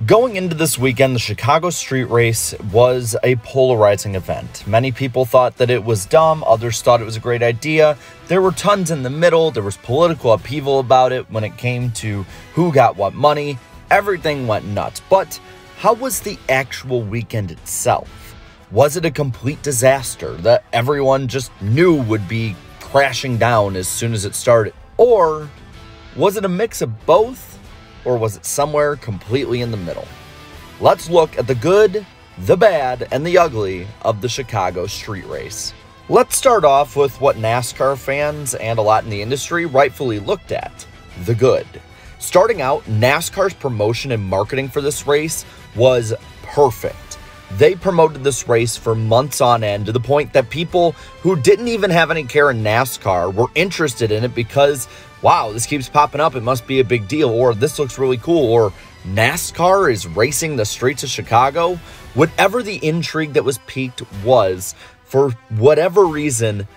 Going into this weekend, the Chicago street race was a polarizing event. Many people thought that it was dumb, others thought it was a great idea. There were tons in the middle, there was political upheaval about it when it came to who got what money. Everything went nuts. But how was the actual weekend itself? Was it a complete disaster that everyone just knew would be crashing down as soon as it started? Or was it a mix of both? Or was it somewhere completely in the middle? Let's look at the good, the bad, and the ugly of the Chicago street race. Let's start off with what NASCAR fans and a lot in the industry rightfully looked at, the good. Starting out, NASCAR's promotion and marketing for this race was perfect. They promoted this race for months on end to the point that people who didn't even have any care in NASCAR were interested in it because, wow, this keeps popping up, it must be a big deal, or this looks really cool, or NASCAR is racing the streets of Chicago. Whatever the intrigue that was piqued was, for whatever reason,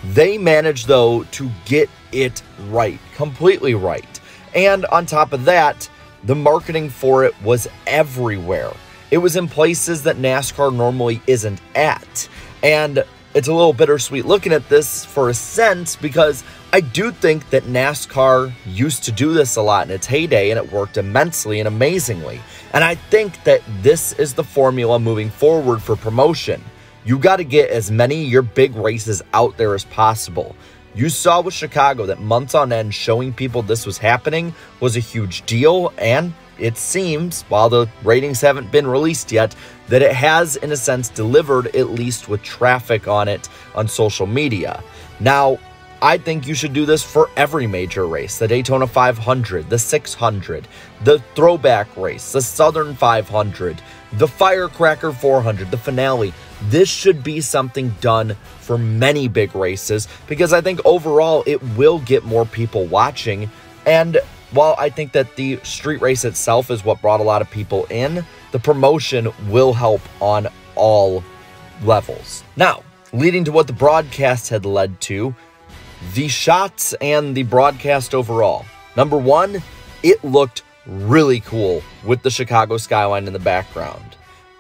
they managed, though, to get it right, completely right. And on top of that, the marketing for it was everywhere. It was in places that NASCAR normally isn't at. And it's a little bittersweet looking at this for a sense because I do think that NASCAR used to do this a lot in its heyday and it worked immensely and amazingly. And I think that this is the formula moving forward for promotion. You got to get as many of your big races out there as possible. You saw with Chicago that months on end showing people this was happening was a huge deal, and it seems, while the ratings haven't been released yet, that it has, in a sense, delivered, at least with traffic on it on social media. Now, I think you should do this for every major race. The Daytona 500, the 600, the Throwback race, the Southern 500, the Firecracker 400, the finale. This should be something done for many big races because I think overall it will get more people watching. And while I think that the street race itself is what brought a lot of people in, the promotion will help on all levels. Now, leading to what the broadcast had led to, the shots and the broadcast overall. Number one, it looked really cool with the Chicago skyline in the background.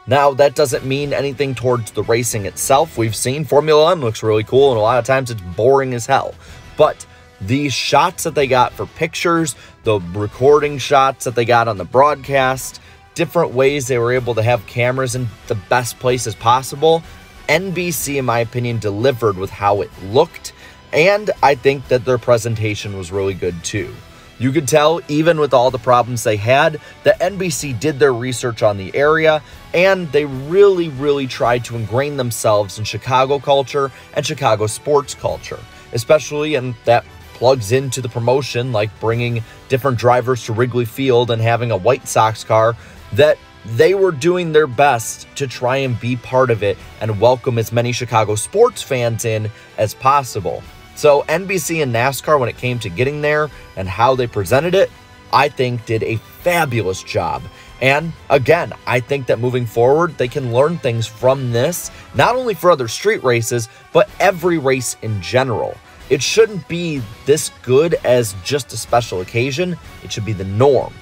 Now, that doesn't mean anything towards the racing itself. We've seen Formula One looks really cool, and a lot of times it's boring as hell. But the shots that they got for pictures, the recording shots that they got on the broadcast, different ways they were able to have cameras in the best places possible, NBC, in my opinion, delivered with how it looked, and I think that their presentation was really good too. You could tell, even with all the problems they had, that NBC did their research on the area, and they really tried to ingrain themselves in Chicago culture and Chicago sports culture, especially, and that plugs into the promotion, like bringing different drivers to Wrigley Field and having a White Sox car, that they were doing their best to try and be part of it and welcome as many Chicago sports fans in as possible. So NBC and NASCAR, when it came to getting there and how they presented it, I think did a fabulous job. And again, I think that moving forward, they can learn things from this, not only for other street races, but every race in general. It shouldn't be this good as just a special occasion. It should be the norm.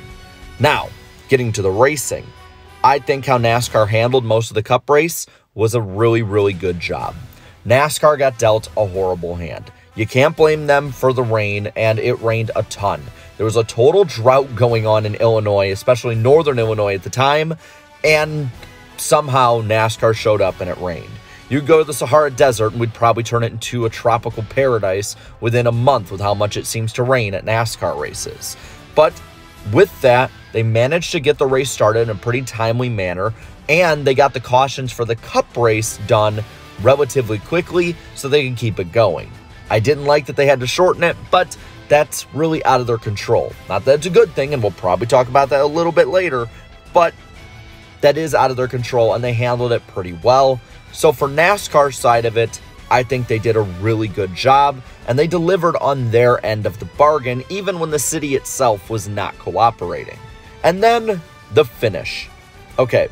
Now, getting to the racing, I think how NASCAR handled most of the Cup race was a really good job. NASCAR got dealt a horrible hand. You can't blame them for the rain, and it rained a ton. There was a total drought going on in Illinois, especially northern Illinois at the time, and somehow NASCAR showed up and it rained. You'd go to the Sahara Desert and we'd probably turn it into a tropical paradise within a month with how much it seems to rain at NASCAR races. But with that, they managed to get the race started in a pretty timely manner, and they got the cautions for the Cup race done relatively quickly so they could keep it going. I didn't like that they had to shorten it, but that's really out of their control. Not that it's a good thing, and we'll probably talk about that a little bit later, but that is out of their control, and they handled it pretty well. So for NASCAR's side of it, I think they did a really good job, and they delivered on their end of the bargain, even when the city itself was not cooperating. And then the finish. Okay,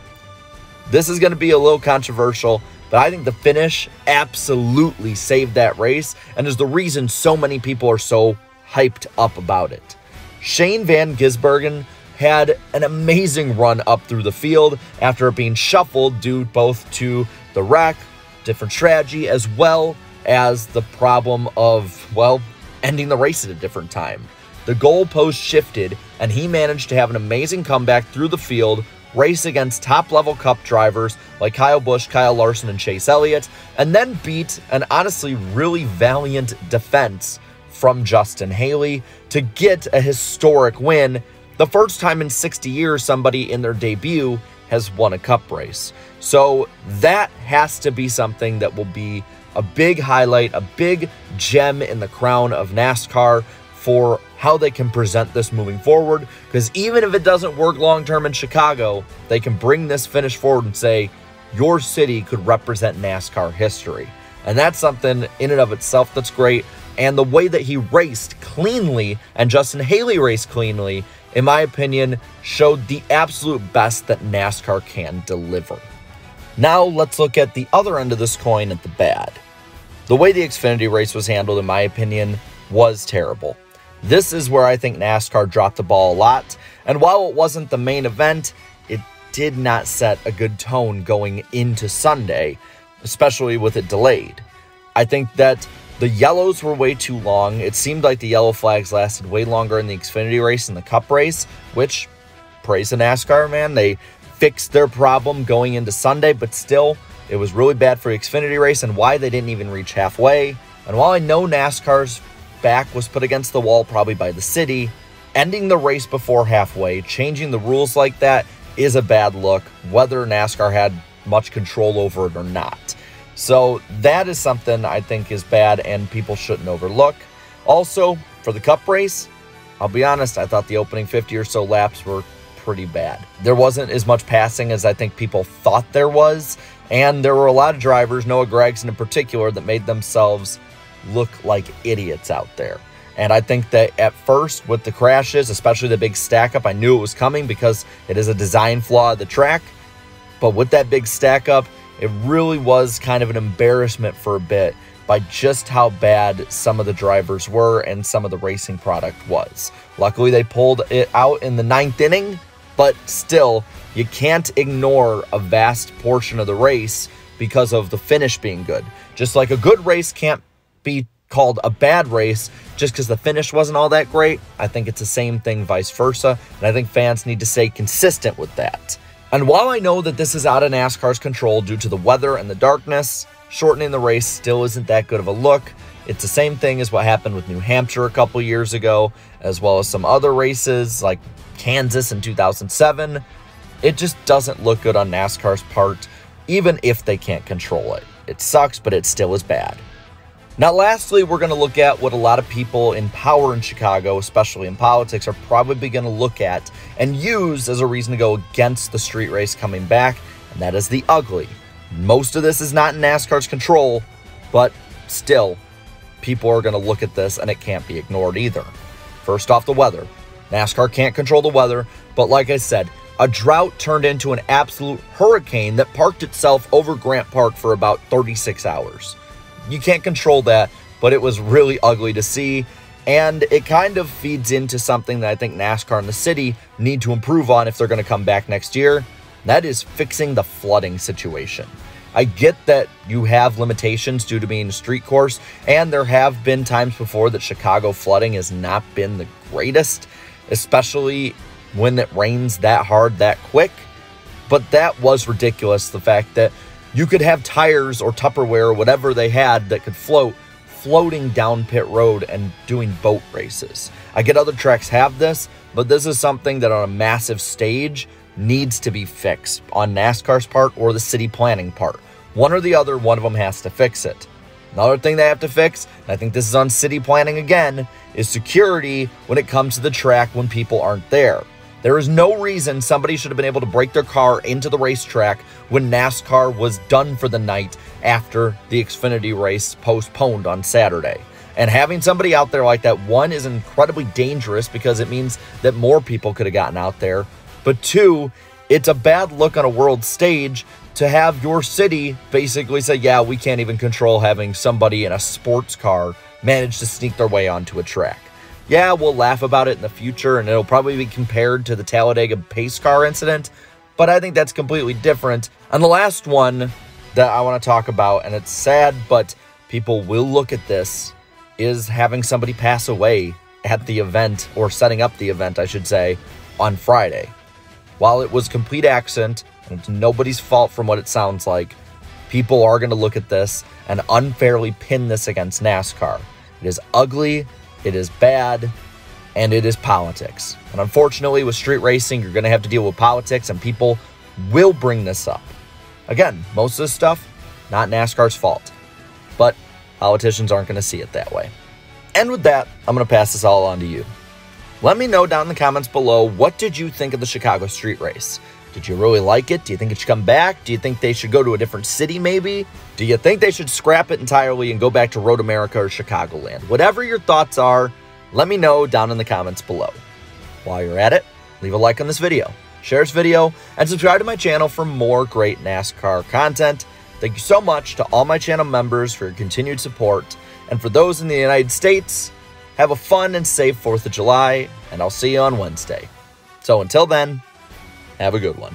this is going to be a little controversial, but I think the finish absolutely saved that race and is the reason so many people are so hyped up about it. Shane Van Gisbergen had an amazing run up through the field after it being shuffled due both to the wreck, different strategy, as well as the problem of, well, ending the race at a different time. The goalpost shifted, and he managed to have an amazing comeback through the field, race against top-level Cup drivers like Kyle Busch, Kyle Larson, and Chase Elliott, and then beat an honestly really valiant defense from Justin Haley to get a historic win. The first time in 60 years somebody in their debut has won a Cup race. So that has to be something that will be a big highlight, a big gem in the crown of NASCAR for how they can present this moving forward, because even if it doesn't work long-term in Chicago, they can bring this finish forward and say, your city could represent NASCAR history. And that's something in and of itself that's great. And the way that he raced cleanly and Justin Haley raced cleanly, in my opinion, showed the absolute best that NASCAR can deliver. Now let's look at the other end of this coin, at the bad. The way the Xfinity race was handled, in my opinion, was terrible. This is where I think NASCAR dropped the ball a lot, and while it wasn't the main event, it did not set a good tone going into Sunday, especially with it delayed. I think that the yellows were way too long. It seemed like the yellow flags lasted way longer in the Xfinity race than the Cup race, which, praise the NASCAR, man. They fixed their problem going into Sunday, but still, it was really bad for the Xfinity race and why they didn't even reach halfway. And while I know NASCAR's back was put against the wall probably by the city, ending the race before halfway, changing the rules like that is a bad look, whether NASCAR had much control over it or not. So that is something I think is bad and people shouldn't overlook. Also, for the Cup race, I'll be honest, I thought the opening 50 or so laps were pretty bad. There wasn't as much passing as I think people thought there was, and there were a lot of drivers, Noah Gragson in particular, that made themselves look like idiots out there. And I think that at first with the crashes, especially the big stack up, I knew it was coming because it is a design flaw of the track. But with that big stack up, it really was kind of an embarrassment for a bit by just how bad some of the drivers were and some of the racing product was. Luckily, they pulled it out in the 9th inning, but still, you can't ignore a vast portion of the race because of the finish being good. Just like a good race can't be called a bad race just because the finish wasn't all that great, I think it's the same thing vice versa, and I think fans need to stay consistent with that. And while I know that this is out of NASCAR's control due to the weather and the darkness, shortening the race still isn't that good of a look. It's the same thing as what happened with New Hampshire a couple years ago, as well as some other races like Kansas in 2007. It just doesn't look good on NASCAR's part, even if they can't control it. It sucks, but it still is bad. Now, lastly, we're going to look at what a lot of people in power in Chicago, especially in politics, are probably going to look at and use as a reason to go against the street race coming back, and that is the ugly. Most of this is not in NASCAR's control, but still, people are going to look at this, and it can't be ignored either. First off, the weather. NASCAR can't control the weather, but like I said, a drought turned into an absolute hurricane that parked itself over Grant Park for about 36 hours. You can't control that, but it was really ugly to see, and it kind of feeds into something that I think NASCAR and the city need to improve on if they're going to come back next year. That is fixing the flooding situation. I get that you have limitations due to being a street course, and there have been times before that Chicago flooding has not been the greatest, especially when it rains that hard that quick. But that was ridiculous, the fact that you could have tires or Tupperware or whatever they had that could floating down pit road and doing boat races. I get other tracks have this, but this is something that on a massive stage needs to be fixed on NASCAR's part or the city planning part. One or the other, one of them has to fix it. Another thing they have to fix, and I think this is on city planning again, is security when it comes to the track when people aren't there. There is no reason somebody should have been able to break their car into the racetrack when NASCAR was done for the night after the Xfinity race postponed on Saturday. And having somebody out there like that, one, is incredibly dangerous because it means that more people could have gotten out there. But two, it's a bad look on a world stage to have your city basically say, yeah, we can't even control having somebody in a sports car manage to sneak their way onto a track. Yeah, we'll laugh about it in the future, and it'll probably be compared to the Talladega pace car incident, but I think that's completely different. And the last one that I want to talk about, and it's sad, but people will look at this, is having somebody pass away at the event, or setting up the event, I should say, on Friday. While it was a complete accident, and it's nobody's fault from what it sounds like, people are going to look at this and unfairly pin this against NASCAR. It is ugly, it is bad, and it is politics. And unfortunately, with street racing, you're going to have to deal with politics, and people will bring this up. Again, most of this stuff, not NASCAR's fault, but politicians aren't going to see it that way. And with that, I'm going to pass this all on to you. Let me know down in the comments below, what did you think of the Chicago street race? Did you really like it? Do you think it should come back? Do you think they should go to a different city maybe? Do you think they should scrap it entirely and go back to Road America or Chicagoland? Whatever your thoughts are, let me know down in the comments below. While you're at it, leave a like on this video, share this video, and subscribe to my channel for more great NASCAR content. Thank you so much to all my channel members for your continued support. And for those in the United States, have a fun and safe 4th of July, and I'll see you on Wednesday. So until then, have a good one.